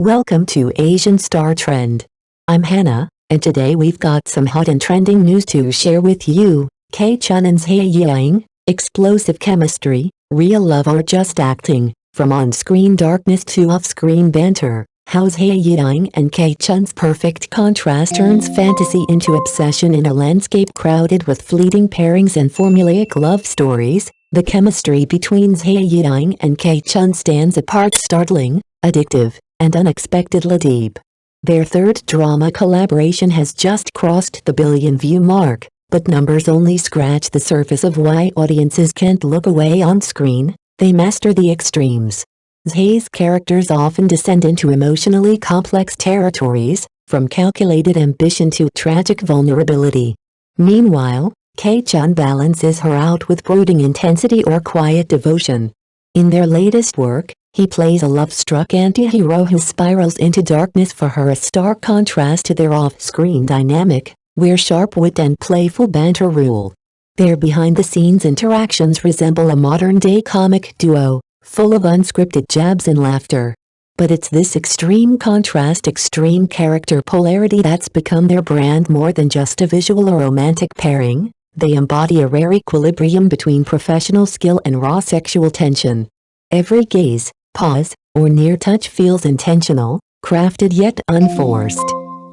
Welcome to Asian Star Trend. I'm Hannah, and today we've got some hot and trending news to share with you. Chun and Zhai Yiying, explosive chemistry, real love or just acting, from on-screen darkness to off-screen banter. How Zhai Yiying and Chun's perfect contrast turns fantasy into obsession in a landscape crowded with fleeting pairings and formulaic love stories. The chemistry between Zhai Yiying and Chun stands apart, startling, addictive, and unexpectedly deep. Their third drama collaboration has just crossed the billion-view mark, but numbers only scratch the surface of why audiences can't look away on screen. They master the extremes. Zhai's characters often descend into emotionally complex territories, from calculated ambition to tragic vulnerability. Meanwhile, Chun balances her out with brooding intensity or quiet devotion. In their latest work, he plays a love-struck anti-hero who spirals into darkness for her, a stark contrast to their off-screen dynamic, where sharp wit and playful banter rule. Their behind-the-scenes interactions resemble a modern-day comic duo, full of unscripted jabs and laughter. But it's this extreme contrast, extreme character polarity that's become their brand. More than just a visual or romantic pairing, they embody a rare equilibrium between professional skill and raw sexual tension. Every gaze, pause, or near touch feels intentional, crafted yet unforced.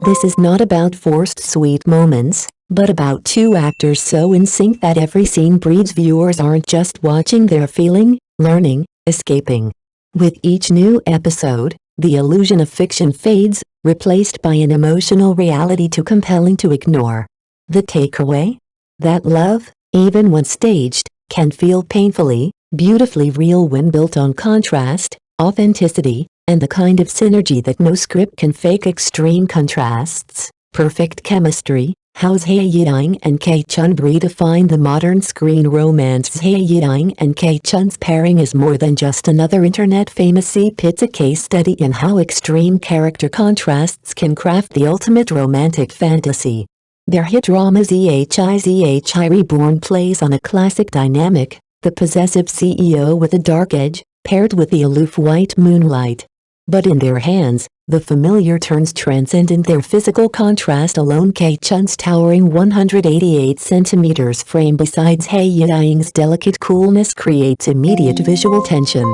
This is not about forced sweet moments, but about two actors so in sync that every scene breathes. Viewers aren't just watching, they're feeling, learning, escaping. With each new episode, the illusion of fiction fades, replaced by an emotional reality too compelling to ignore. The takeaway? That love, even when staged, can feel painfully, beautifully real when built on contrast, authenticity, and the kind of synergy that no script can fake. Extreme contrasts, perfect chemistry. How Zhai Yiying and Chun redefine the modern screen romance. Zhai Yiying and Chun's pairing is more than just another internet famous sip. It's a case study in how extreme character contrasts can craft the ultimate romantic fantasy. Their hit drama Zhai Reborn plays on a classic dynamic, the possessive CEO with a dark edge, paired with the aloof white moonlight. But in their hands, the familiar turns transcendent. Their physical contrast alone, Chun's towering 188 centimeters frame beside Zhai Yiying's delicate coolness, creates immediate visual tension.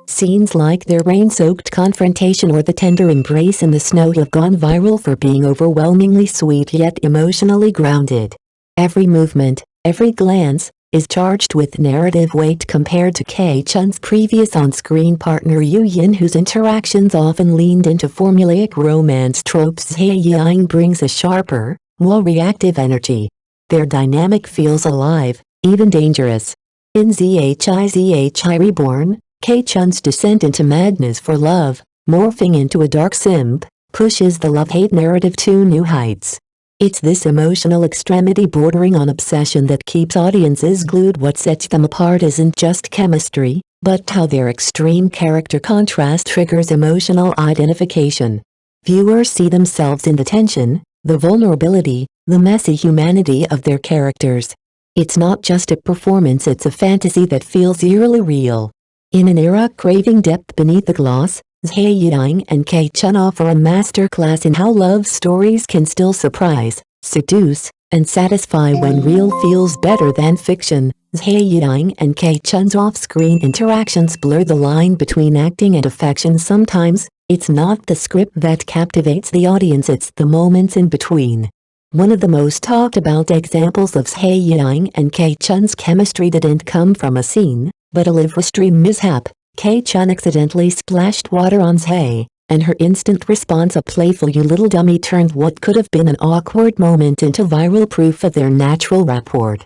Scenes like their rain-soaked confrontation or the tender embrace in the snow have gone viral for being overwhelmingly sweet yet emotionally grounded. Every movement, every glance, is charged with narrative weight compared to Chun's previous on-screen partner Yin, whose interactions often leaned into formulaic romance tropes. Zhai Yiying brings a sharper, more reactive energy. Their dynamic feels alive, even dangerous. In Zhai Reborn, Chun's descent into madness for love, morphing into a dark simp, pushes the love-hate narrative to new heights. It's this emotional extremity bordering on obsession that keeps audiences glued. What sets them apart isn't just chemistry, but how their extreme character contrast triggers emotional identification. Viewers see themselves in the tension, the vulnerability, the messy humanity of their characters. It's not just a performance, it's a fantasy that feels eerily real. In an era craving depth beneath the gloss, Zhai Yiying and Chun offer a masterclass in how love stories can still surprise, seduce, and satisfy when real feels better than fiction. Zhai Yiying and Chun's off-screen interactions blur the line between acting and affection. Sometimes, it's not the script that captivates the audience, it's the moments in between. One of the most talked about examples of Zhai Yiying and Chun's chemistry didn't come from a scene, but a live-stream mishap. Chun accidentally splashed water on Zhai, and her instant response, a playful "you little dummy," turned what could have been an awkward moment into viral proof of their natural rapport.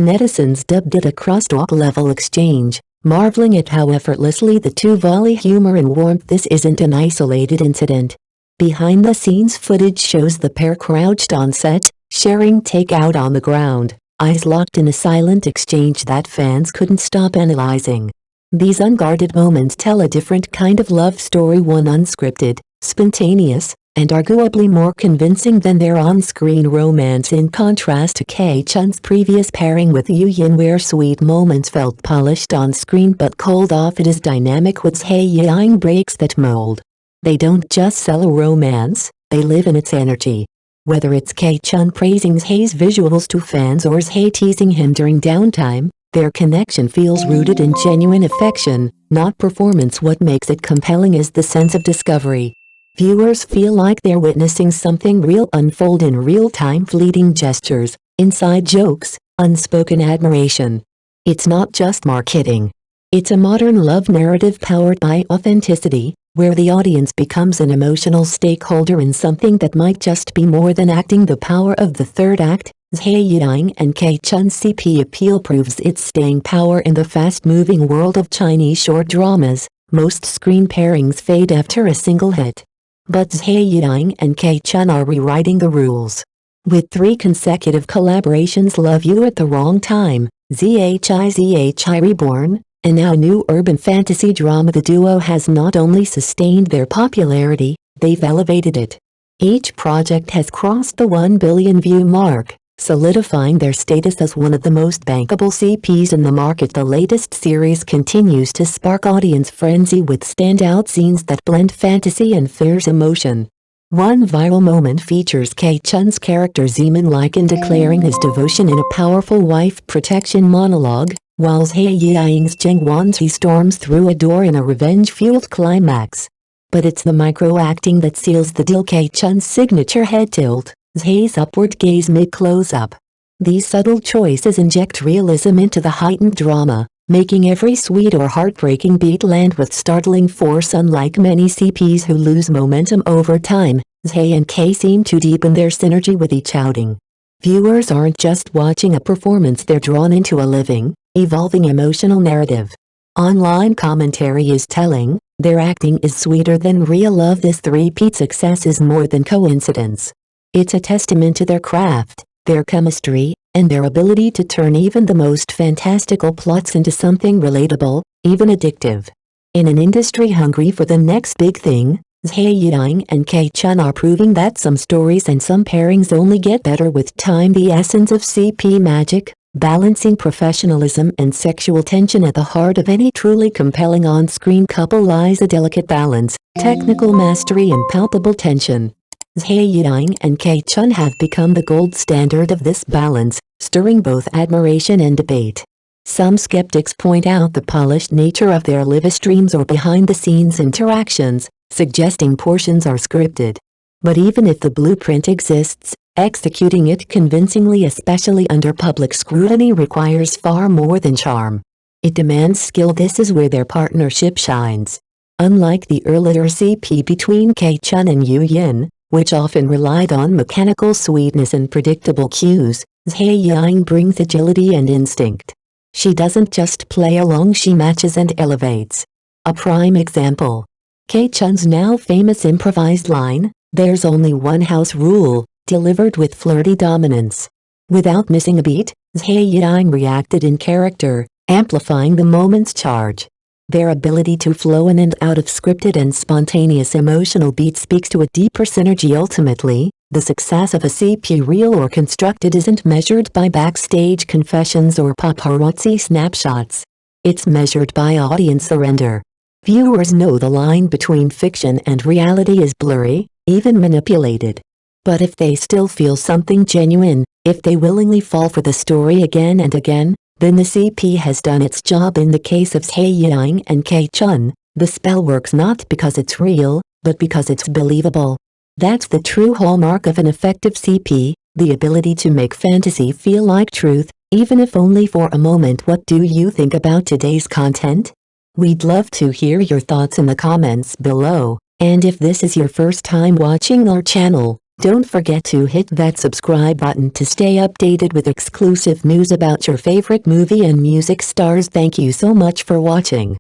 Netizens dubbed it a crosstalk-level exchange, marveling at how effortlessly the two volley humor and warmth. This isn't an isolated incident. Behind-the-scenes footage shows the pair crouched on set, sharing takeout on the ground, eyes locked in a silent exchange that fans couldn't stop analyzing. These unguarded moments tell a different kind of love story, one unscripted, spontaneous, and arguably more convincing than their on-screen romance. In contrast to Chun's previous pairing with Yin, where sweet moments felt polished on screen but cold off, it is dynamic. What Zhai Yiying breaks that mold. They don't just sell a romance, they live in its energy. Whether it's Chun praising Zhai's visuals to fans or Zhai teasing him during downtime, their connection feels rooted in genuine affection, not performance. What makes it compelling is the sense of discovery. Viewers feel like they're witnessing something real unfold in real time, fleeting gestures, inside jokes, unspoken admiration. It's not just marketing. It's a modern love narrative powered by authenticity, where the audience becomes an emotional stakeholder in something that might just be more than acting. The power of the third act, Zhai Yiying and Chun's CP appeal proves its staying power in the fast-moving world of Chinese short dramas. Most screen pairings fade after a single hit. But Zhai Yiying and Chun are rewriting the rules. With 3 consecutive collaborations, Love You at the Wrong Time, Zhi Reborn, and now new urban fantasy drama, the duo has not only sustained their popularity, they've elevated it. Each project has crossed the 1 billion view mark, solidifying their status as one of the most bankable CPs in the market. The latest series continues to spark audience frenzy with standout scenes that blend fantasy and fierce emotion. One viral moment features Chun's character Zeman Lycan declaring his devotion in a powerful wife protection monologue, while Zhai Yiying's Zheng Wanzi storms through a door in a revenge-fueled climax. But it's the micro-acting that seals the deal. Chun's signature head tilt, Zhai's upward gaze mid-close-up. These subtle choices inject realism into the heightened drama, making every sweet or heartbreaking beat land with startling force. Unlike many CPs who lose momentum over time, Zhai and seem to deepen their synergy with each outing. Viewers aren't just watching a performance, they're drawn into a living, evolving emotional narrative. Online commentary is telling, their acting is sweeter than real love. This three-peat success is more than coincidence. It's a testament to their craft, their chemistry, and their ability to turn even the most fantastical plots into something relatable, even addictive. In an industry hungry for the next big thing, Zhai Yiying and Chun are proving that some stories and some pairings only get better with time. The essence of CP magic, balancing professionalism and sexual tension at the heart of any truly compelling on-screen couple lies a delicate balance, technical mastery and palpable tension. Zhai Yiying and Chun have become the gold standard of this balance, stirring both admiration and debate. Some skeptics point out the polished nature of their live streams or behind-the-scenes interactions, suggesting portions are scripted. But even if the blueprint exists, executing it convincingly, especially under public scrutiny, requires far more than charm. It demands skill. This is where their partnership shines. Unlike the earlier CP between Chun and Yiying, which often relied on mechanical sweetness and predictable cues, Zhai Yiying brings agility and instinct. She doesn't just play along, she matches and elevates. A prime example. Chun's now famous improvised line, "There's only one house rule," delivered with flirty dominance. Without missing a beat, Zhai Yiying reacted in character, amplifying the moment's charge. Their ability to flow in and out of scripted and spontaneous emotional beats speaks to a deeper synergy. Ultimately, the success of a CP, real or constructed, isn't measured by backstage confessions or paparazzi snapshots. It's measured by audience surrender. Viewers know the line between fiction and reality is blurry, even manipulated. But if they still feel something genuine, if they willingly fall for the story again and again, then the CP has done its job. In the case of Zhai Yiying and Chun, the spell works not because it's real, but because it's believable. That's the true hallmark of an effective CP, the ability to make fantasy feel like truth, even if only for a moment. What do you think about today's content? We'd love to hear your thoughts in the comments below, and if this is your first time watching our channel, don't forget to hit that subscribe button to stay updated with exclusive news about your favorite movie and music stars. Thank you so much for watching.